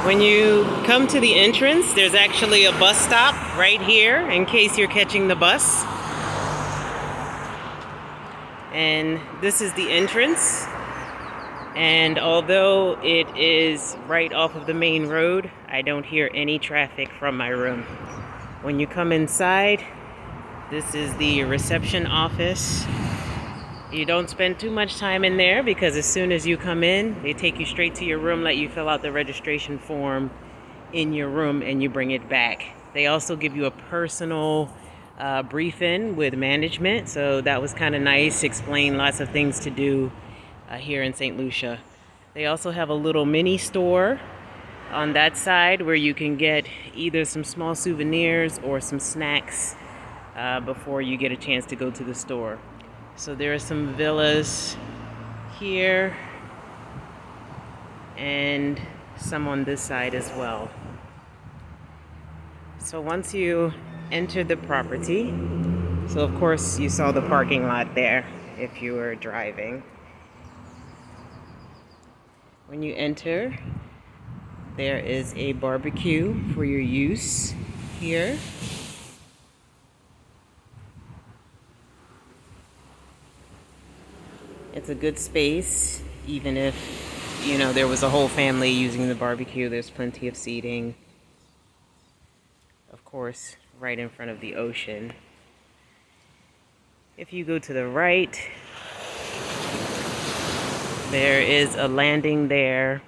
When you come to the entrance, there's actually a bus stop right here in case you're catching the bus. And this is the entrance. And although it is right off of the main road, I don't hear any traffic from my room. When you come inside, this is the reception office. You don't spend too much time in there because as soon as you come in, they take you straight to your room, let you fill out the registration form in your room, and you bring it back. They also give you a personal briefing with management, so that was kind of nice. Explain lots of things to do here in St. Lucia. They also have a little mini store on that side where you can get either some small souvenirs or some snacks before you get a chance to go to the store. So there are some villas here and some on this side as well. So once you enter the property, so of course you saw the parking lot there if you were driving. When you enter, there is a barbecue for your use here. It's a good space, even if, you know, there was a whole family using the barbecue. There's plenty of seating. Of course, right in front of the ocean. If you go to the right, there is a landing there.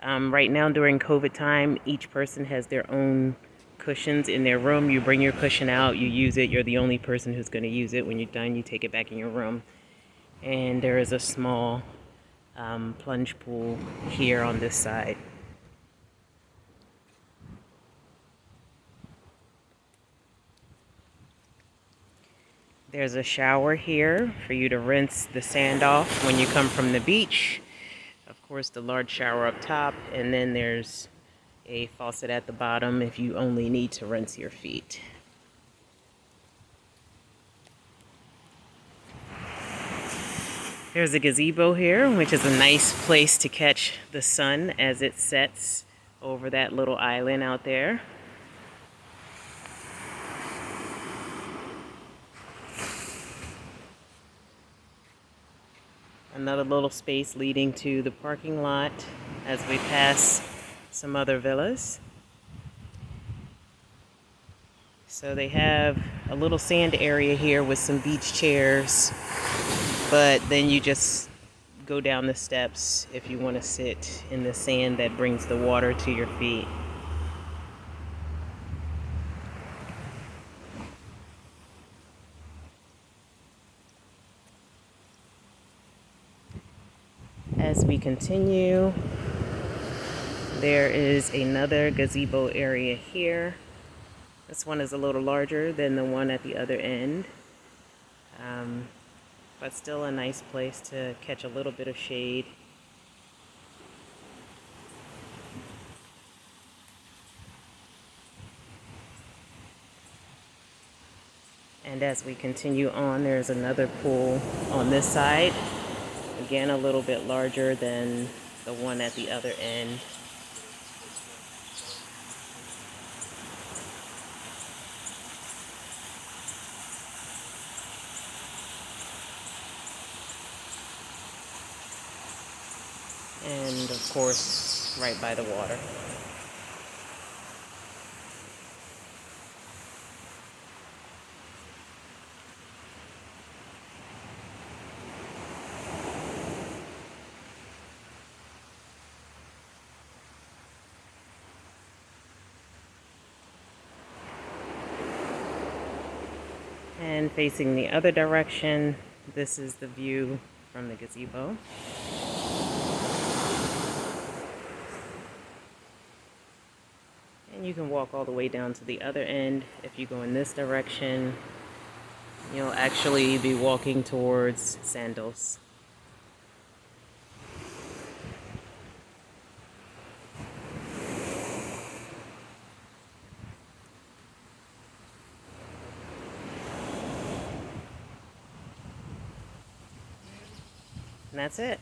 Right now during COVID time, each person has their own cushions in their room. You bring your cushion out, you use it. You're the only person who's going to use it. When you're done, you take it back in your room. And there is a small plunge pool here on this side. There's a shower here for you to rinse the sand off when you come from the beach. Of course, the large shower up top, and then there's a faucet at the bottom if you only need to rinse your feet. There's a gazebo here, which is a nice place to catch the sun as it sets over that little island out there. Another little space leading to the parking lot as we pass some other villas. So they have a little sand area here with some beach chairs, but then you just go down the steps if you want to sit in the sand that brings the water to your feet. As we continue, there is another gazebo area here. This one is a little larger than the one at the other end, but still a nice place to catch a little bit of shade. And as we continue on, there's another pool on this side. Again, a little bit larger than the one at the other end. And of course, right by the water. And facing the other direction, this is the view from the gazebo. And you can walk all the way down to the other end. If you go in this direction, you'll actually be walking towards Sandals. And that's it.